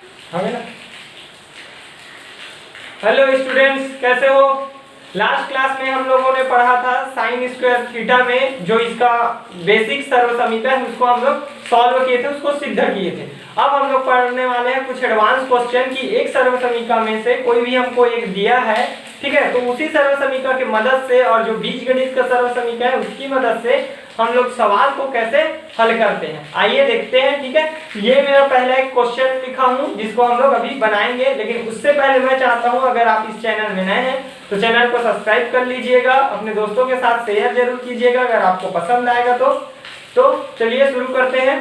हमें ना। Hello students, कैसे हो? लास्ट क्लास में हम लोगों ने पढ़ा था साइन स्क्वायर थीटा में जो इसका बेसिक सर्वसमीकरण है उसको हम लोग सॉल्व किए थे, उसको सिद्ध किए थे। अब हम लोग पढ़ने वाले हैं कुछ एडवांस क्वेश्चन की एक सर्वसमीकरण में से कोई भी हमको एक दिया है, ठीक है, तो उसी सर्वसमीकरण की मदद से और जो बीजगणित का सर्वसमीकरण है उसकी मदद से हम लोग सवाल को कैसे हल करते हैं आइए देखते हैं। ठीक है, ये मेरा पहला एक क्वेश्चन लिखा हूं जिसको हम लोग अभी बनाएंगे, लेकिन उससे पहले मैं चाहता हूं अगर आप इस चैनल में नए हैं तो चैनल को सब्सक्राइब कर लीजिएगा, अपने दोस्तों के साथ शेयर जरूर कीजिएगा अगर आपको पसंद आएगा तो चलिए शुरू करते हैं।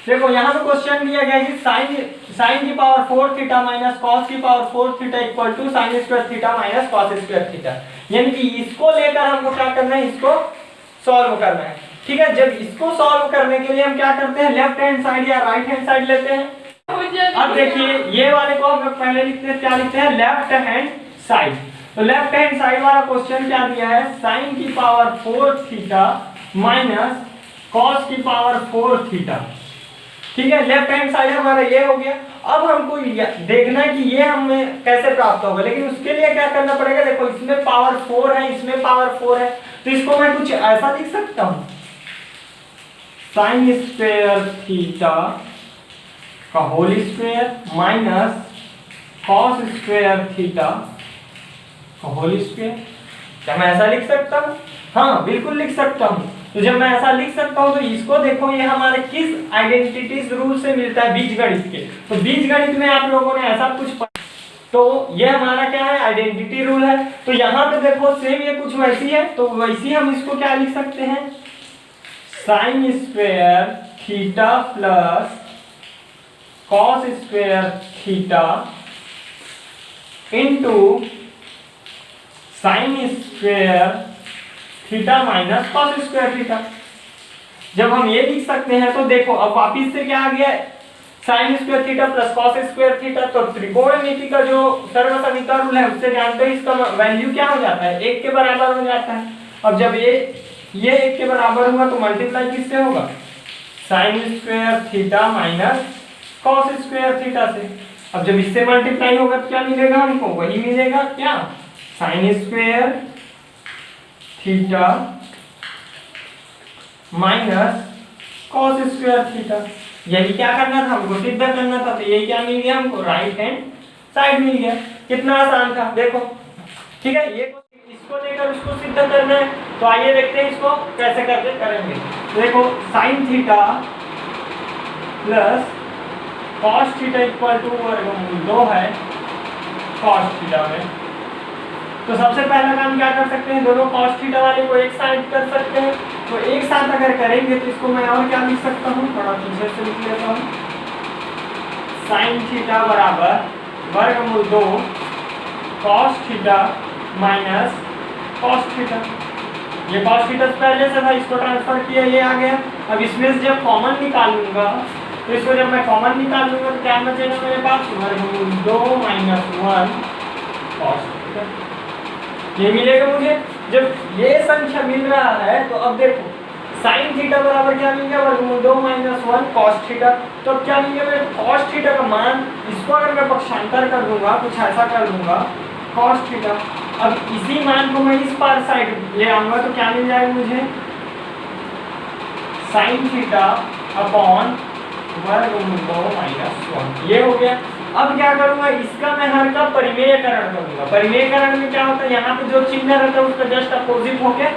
देखो यहाँ पे क्वेश्चन दिया गया है साइन की पावर 4 थीटा माइनस कॉस की power 4 theta equal to sine square theta minus cos square theta, यानी कि इसको लेकर हमको क्या करना है, इसको सॉल्व करना है। ठीक है, जब इसको सॉल्व करने के लिए हम क्या करते हैं, लेफ्ट हैंड साइड या राइट हैंड साइड लेते हैं। अब देखिए ये वाले को हम लोग पहले लिखते हैं, क्या लिखते हैं, लेफ्ट हैंड साइड। तो लेफ्ट हैंड साइड वाला क्वेश्चन क्या दिया है, साइन की पावर 4 थीटा माइनस कॉस की पावर 4 थीटा। ठीक है, लेफ्ट हैंड साइड हमारा ये हो गया। अब हमको देखना है कि ये हमें कैसे प्राप्त होगा, लेकिन उसके लिए क्या करना पड़ेगा, देखो इसमें पावर 4 है, इसमें पावर 4 है, तो इसको मैं कुछ ऐसा लिख सकता हूं, साइन स्क्वायर थीटा का whole square minus cos square theta का होल स्क्वायर। क्या मैं ऐसा लिख सकता हूं? हाँ बिल्कुल लिख सकता हूं। तो जब मैं ऐसा लिख सकता हूं तो इसको देखो, ये हमारे किस आइडेंटिटीज रूल से मिलता है, बीजगणित के। तो बीजगणित में आप लोगों ने ऐसा कुछ तो ये हमारा क्या है, आइडेंटिटी रूल है। तो यहाँ पे देखो सेम ये कुछ वैसी है, तो वैसी हम इसको क्या लिख सकते हैं, sign square theta plus cos square theta into sine square theta minus cos square theta. जब हम ये लिख सकते हैं तो देखो अब वापिस से क्या आ गया, sign square theta plus cos square theta. तो त्रिकोणमिति का जो सर्वसमीकरण रूल है उससे जानते हो इसका वैल्यू क्या हो जाता है, 1 के बराबर हो जाता है। अब जब ये 1 के बराबर हुआ तो मल्टीप्लाई किससे होगा, sign square theta minus cos square theta से। अब जब इससे मल्टीप्लाई होगा तो क्या मिलेगा हमको, वही मिलेगा, क्या, sign square theta minus cos square theta. यही क्या करना था हमको, सिद्ध करना था। तो यही क्या मिल गया हमको, राइट हैंड साइड मिल गया। कितना आसान था देखो। ठीक है, ये इसको लेकर उसको सिद्ध करना है, तो आइए देखते हैं इसको कैसे करके करेंगे। तो देखो sine theta plus cos theta equal to वर्गमूल 2 है कॉस थीटा में। तो सबसे पहला काम क्या कर सकते हैं, दोनों कॉस थीटा वाले को एक साइड कर सकते हैं। तो एक साथ अगर करेंगे तो इसको मैं और क्या लिख सकता हूँ, थोड़ा पीछे से लिख लेता हूँ, साइन थीटा बराबर वर्गमूल 2 cos theta minus cos theta. ये कॉस थीटा पहले से था, इसको ट्रांसफर किया, ये आ गया। अब इसमें से जब कॉमन निकालूंगा तो इसको जब मैं कॉमन निकाल लूंगा तो क्या बचेगा मेरे पास, वर्गमूल 2 माइनस 1 कॉस थीटा। ये मिलेगा मुझे। जब ये संख्या मिल रहा है तो अब देखो साइन थीटा बराबर क्या मिल गया, वर्गमूल 2 माइनस 1 कॉस थीटा। तो अब क्या मिल गया मेरे, कॉस थीटा का मान, इसको अगर मैं पक्षांतर कर दूंगा, कुछ ऐसा कर दूंगा, कॉस थीटा। अब इसी मान को मैं इस पार साइड ले आऊंगा तो क्या मिल जाएगा मुझे, साइन थीटा अपॉन वर्गमूल 2 माइनस 1। ये हो गया। अब क्या करूंगा, इसका मैं हर का परिमेयकरण करूंगा। परिमेयकरण में क्या होता है, यहाँ पे जो चिन्ह रहता है उसका जस्ट अपोजिट होके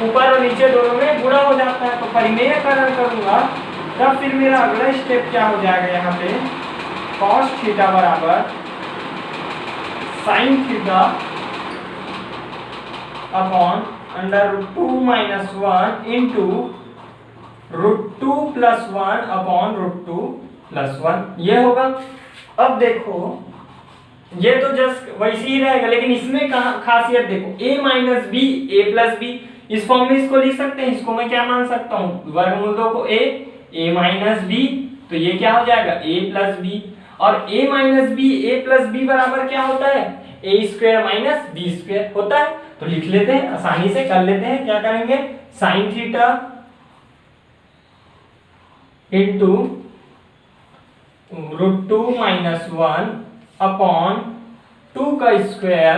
ऊपर और नीचे दोनों में गुणा हो जाता है। तो परिमेयकरण करूंगा तब फिर मेरा अगला स्टेप क्या हो जाएगा, यहाँ पे कॉस थीटा बराबर sine theta upon √2 minus 1 into √2 plus 1 upon √2 plus 1, ये होगा। अब देखो ये तो जस्ट वैसे ही रहेगा, लेकिन इसमें खासियत देखो, a minus B A plus B, इस फॉर्म में इसको लिख सकते हैं। इसको मैं क्या मान सकता हूँ, वर्गमूल 2 को a माइनस बी, तो ये क्या हो जाएगा, a प्लस बी। और a minus B A plus B बराबर क्या होता है, a square minus B square होता है। तो लिख लेते हैं, आसानी से कर लेते हैं। क्या करेंगे, sine theta into √2 minus 1 upon 2 का स्क्वायर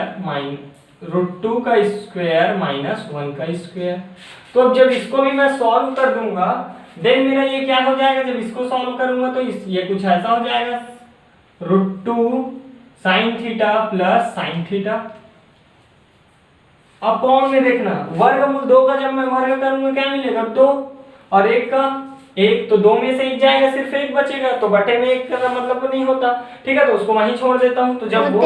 √2 का स्क्वायर माइनस 1 का स्क्वायर। तो अब जब इसको भी मैं सॉल्व कर दूंगा देन मेरा ये क्या हो जाएगा, जब इसको सॉल्व करूंगा तो ये कुछ ऐसा हो जाएगा √2 sine theta plus sine theta upon में देखना वर्गमूल 2 का जब मैं वर्ग करूंगा क्या मिलेगा 2 और 1 का 1, तो 2 में से 1 जाएगा सिर्फ 1 बचेगा, तो बटे में 1 का मतलब नहीं होता, ठीक है, तो उसको वहीं छोड़ देता हूं। तो जब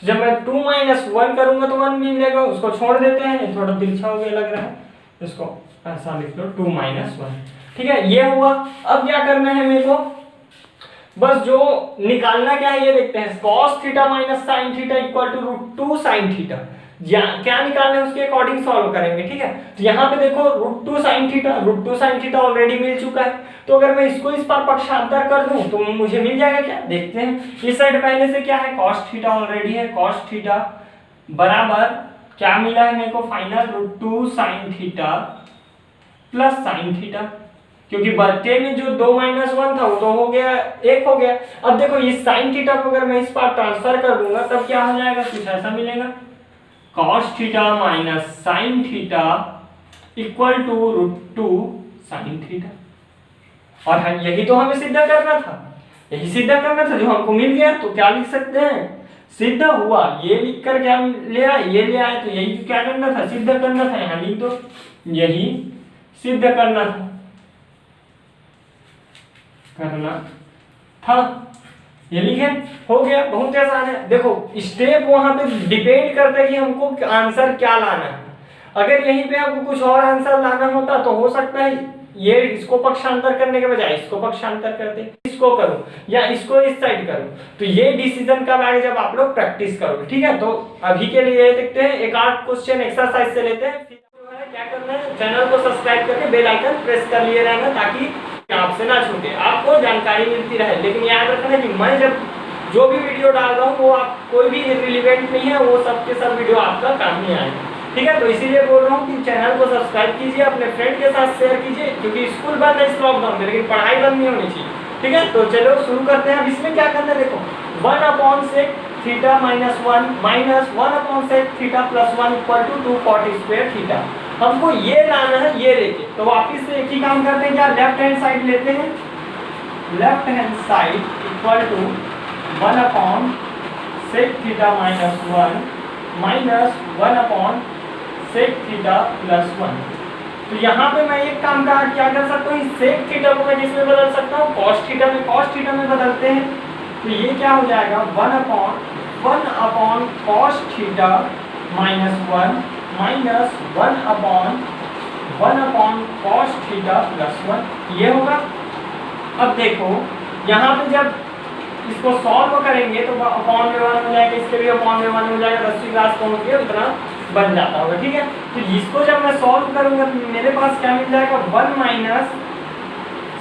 जब मैं 2 माइनस 1 करूंगा तो 1 मिलेगा, उसको छोड़ देते हैं, थोड़ा तिरछा हो गया लग रहा है, इसको ऐसा लिख लो 2 माइनस 1, ठीक है, ये हुआ। अब क्या करना है मेरे को, बस जो निकालना क्या है ये देखते हैं, cos theta minus sine theta equal to √2 sine theta, क्या निकालना है उसके अकॉर्डिंग सॉल्व करेंगे, ठीक है। तो यहाँ पे देखो √2 साइन थीटा ऑलरेडी मिल चुका है, तो अगर मैं इसको इस पर पक्षांतर कर दूं तो मुझे मिल जाएगा क्या, देखते हैं। इस साइड पहले से क्या है cos थीटा ऑलरेडी है, cos थीटा बराबर क्या मिला है मेरे को final √2 sine theta plus sine theta, क्योंकि बटे में जो 2 माइनस 1 था वो तो हो गया 1 हो गया। अब देखो इस साइन थीटा को अगर मैं इस पार ट्रांसफर कर दूंगा तब क्या हो जाएगा, कुछ ऐसा मिलेगा cos theta minus sine theta equal to √2 sine theta. और हाँ, यही तो हमें सिद्ध करना था, यही सिद्ध करना था जो हमको मिल गया, तो क्या लिख सकते हैं, सिद्ध हुआ। ये लिख कर क्या ले आए, ये ले आए, तो यही क्या करना था, सिद्ध करना था, यहाँ लिख दो यही सिद्ध करना था, ये लिखे, हो गया, बहुत आसान है। देखो स्टेप वहां पे डिपेंड करता है कि हमको आंसर क्या लाना है। अगर यहीं पे आपको कुछ और आंसर लाना होता तो हो सकता है ये इसको पक्षांतर करने के बजाय इसको पक्षांतर करते, इसको करो या इसको इस साइड करो, तो ये डिसीजन कब आएगा, जब आप लोग प्रैक्टिस करोगे, ठीक है। तो अभी के लिए देखते हैं एक आध क्वेश्चन एक्सरसाइज से लेते हैं, क्या करना है, चैनल को सब्सक्राइब करके बेल आइकन प्रेस कर लिए रहना ताकि आपसे ना छूटे, आपको जानकारी मिलती रहे। लेकिन याद रखना कि मैं जब जो भी वीडियो डाल रहा हूँ वो आप कोई भी रिलेवेंट नहीं है, वो सब के सब वीडियो आपका काम नहीं आएगा, ठीक है। तो इसीलिए बोल रहा हूँ कि चैनल को सब्सक्राइब कीजिए, अपने फ्रेंड के साथ शेयर कीजिए, क्योंकि स्कूल बंद है इस लॉकडाउन में लेकिन पढ़ाई बंद नहीं होनी चाहिए, ठीक है। तो चलो शुरू करते हैं। अब इसमें क्या करना है, देखो 1/sec theta minus 1 minus 1/sec theta plus 1 equal to 2 cot square theta, हमको ये लाना है ये लेके। तो वापिस से एक ही काम करते हैं, क्या लेफ्ट हैंड साइड लेते हैं, left hand side equal to 1/sec theta minus 1 minus 1/sec theta plus 1। तो यहाँ पे मैं एक काम का क्या कर सकता हूँ, sec थीटा को मैं किसमें बदल सकता हूँ, cos थीटा में बदलते हैं। तो ये क्या हो जाएगा 1/cos theta minus 1 minus 1/cos theta plus 1, ये होगा। अब देखो यहाँ पे जब इसको सॉल्व करेंगे तो अपॉन में 1 हो जाएगा, इसके भी अपॉन में 1 हो जाएगा, 10वीं क्लास पहुंच गए उतना बन जाता होगा, ठीक है। तो इसको जब मैं सॉल्व करूंगा तो मेरे पास क्या मिल जाएगा 1 माइनस,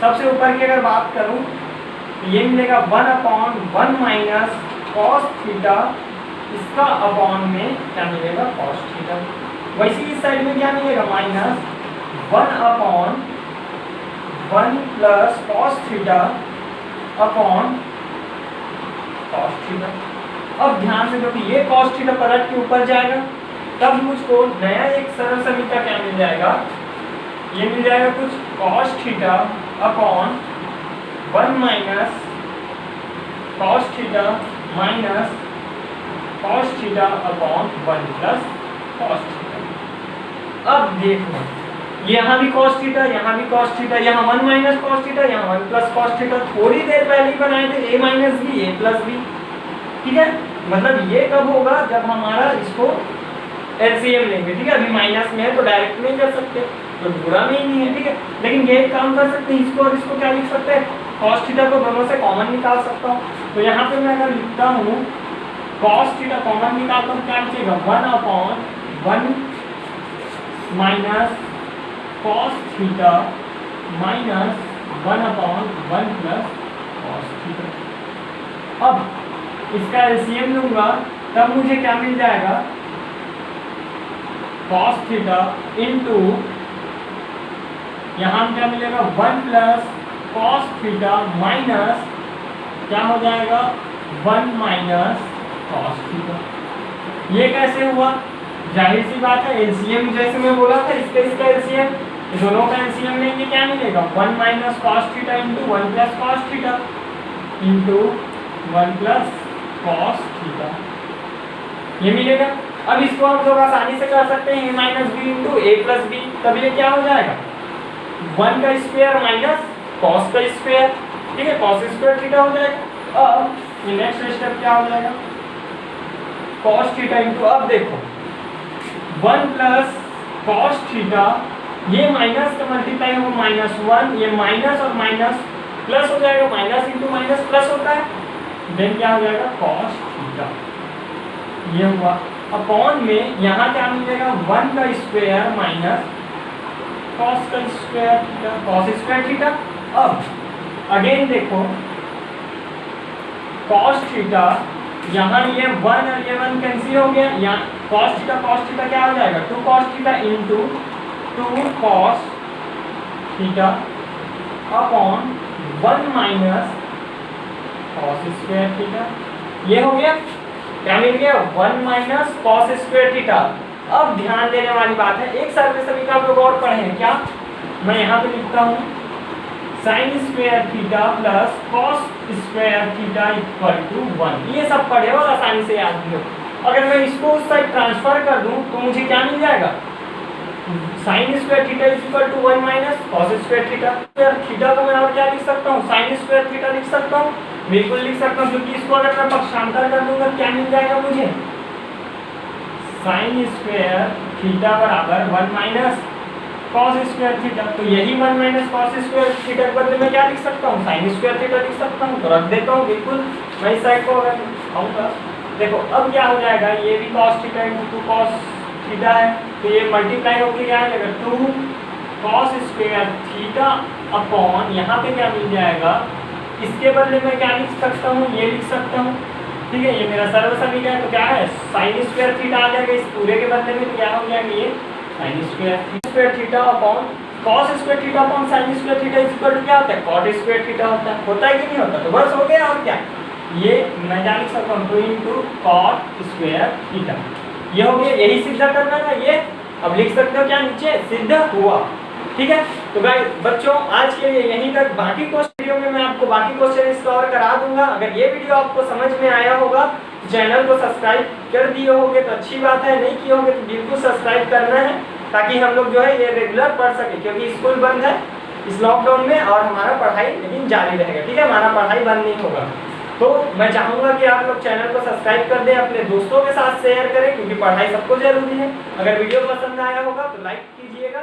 सबसे ऊपर की अगर बात करूं तो ये मिलेगा 1/1 माइनस cos थीटा, इसका अपॉन में क्या मिलेगा cos थीटा। वैसे इस साइड में क्या मिलेगा minus 1/1 plus cos theta upon cos theta. अब ध्यान से देखो ये cos थीटा पलट के ऊपर जाएगा, तब मुझको नया एक सरल समीकरण क्या मिल जाएगा, ये मिल जाएगा कुछ cos theta upon 1 minus cos theta minus cos theta upon 1 plus cos theta. अब देखो यहाँ भी cos थीटा, यहाँ भी cos थीटा, यहाँ 1 माइनस cos थीटा, यहाँ 1 प्लस cos थीटा, थोड़ी देर पहले ही बनाए थे a minus B a plus B, ठीक है। मतलब ये कब होगा, जब हमारा इसको एलसीएम लेंगे, ठीक है। अभी माइनस में है तो डायरेक्ट नहीं कर सकते, तो बुरा में ही नहीं है, ठीक है। लेकिन ये काम कर सकते हैं, इसको और इसको क्या लिख सकते हैं, cos थीटा को दोनों से कॉमन निकाल सकता हूँ। तो यहाँ पे मैं अगर लिखता हूँ cos थीटा कॉमन निकालता हूँ, क्या बचेगा 1/1 minus cos theta minus 1/1 plus cos theta. अब इसका एलसीएम लूंगा तब मुझे क्या मिल जाएगा cos थीटा इंटू यहाँ क्या मिलेगा 1 प्लस कॉस थीटा माइनस क्या हो जाएगा 1 माइनस कॉस थीटा। ये कैसे हुआ? जाहिर सी बात है एलसीएम जैसे मैं बोला था इसका एलसीएम, दोनों का एलसीएम लेंगे क्या मिलेगा 1 minus cos theta into 1 plus cos theta into 1 plus cos theta, ये मिलेगा। अब इसको हम लोग आसानी से कर सकते हैं a minus B into A plus B, तब ये क्या हो जाएगा 1 का स्क्वायर माइनस कॉस का स्क्वायर, ठीक है, कॉस स्क्वायर थीटा हो जाएगा। अब ये नेक्स्ट स्टेप क्या हो जाएगा कॉस थीटा इंटू, अब देखो 1 प्लस कॉस थीटा, ये माइनस का मल्टीप्लाई हो -1, ये माइनस और माइनस प्लस हो जाएगा, माइनस इंटू माइनस प्लस होता है, देन क्या हो जाएगा कॉस थीटा, ये हुआ। अपॉन में यहाँ क्या मिलेगा 1 का स्क्वायर माइनस कॉस का square theta, cos square theta. अब अगेन देखो कॉस थीटा, यहाँ ये 1 और ये 1 कैंसिल हो गया, यहाँ कॉस थीटा क्या हो जाएगा 2 cos theta into 2 cos theta upon 1 minus cos square theta, ये हो गया। क्या मिल गया 1 माइनस कॉस स्क्वायर थीटा। अब ध्यान देने वाली बात है, एक सर्वे सभी का आप लोग और पढ़े हैं क्या, मैं यहाँ पे लिखता हूँ sine square theta plus cos square theta equal to 1, ये सब पढ़े और आसानी से याद भी हो। अगर मैं इसको उस साइड ट्रांसफर कर दूं तो मुझे क्या मिल जाएगा sine square theta is equal to 1 minus cos square theta. Theta को मैं और क्या लिख सकता हूँ साइन स्क्वायर थीटा लिख सकता हूँ, बिल्कुल लिख सकता हूँ, क्योंकि इसको अगर मैं पक्षांतर कर दूंगा क्या मिल जाएगा मुझे साइन स्क्वायर थीटा बराबर 1 माइनस कॉस स्क्वायर थीटा। तो यही 1 माइनस कॉस स्क्वायर थीटा के बदले में क्या लिख सकता हूँ साइन स्क्वायर थीटा लिख सकता हूँ, तो रख देता हूँ बिल्कुल मैं इस साइड को अगर आऊँगा। देखो अब क्या हो जाएगा, ये भी cos theta into cos theta है, तो ये मल्टीप्लाई होकर क्या आ जाएगा 2 कॉस स्क्वायर थीटा अपॉन यहाँ पे क्या मिल जाएगा, इसके बदले में क्या लिख सकता हूँ ये लिख सकता हूँ, ठीक है, ये मेरा सर्व समीकरण है, तो क्या है साइन स्क्वायर थीटा आ जाएगा इस पूरे के बदले में, तो क्या हो जाएगा ये sine square theta upon cos square theta upon sine square theta is equal to क्या होता है कॉट स्क्वायर थीटा होता है कि नहीं होता, तो बस हो गया। और क्या ये मैं क्या लिख सकता हूँ 2 इंटू कॉट स्क्वायर थीटा, ये हो गया, यही सिद्ध करना था ये। अब लिख सकते हो क्या नीचे सिद्ध हुआ, ठीक है। तो गाइस बच्चों आज के लिए यहीं तक, बाकी क्वेश्चन वीडियो में मैं आपको बाकी क्वेश्चन कवर करा दूंगा। अगर ये वीडियो आपको समझ में आया होगा तो चैनल को सब्सक्राइब कर दिए होगे तो अच्छी बात है, नहीं किए होगे तो बिल्कुल सब्सक्राइब करना है, ताकि हम लोग जो है ये रेगुलर पढ़ सके, क्योंकि स्कूल बंद है इस लॉकडाउन में और हमारा पढ़ाई लेकिन जारी रहेगा, ठीक है, हमारा पढ़ाई बंद नहीं होगा। तो मैं चाहूँगा कि आप लोग चैनल को सब्सक्राइब कर दें, अपने दोस्तों के साथ शेयर करें, क्योंकि पढ़ाई सबको जरूरी है। अगर वीडियो पसंद आया होगा तो लाइक कीजिएगा।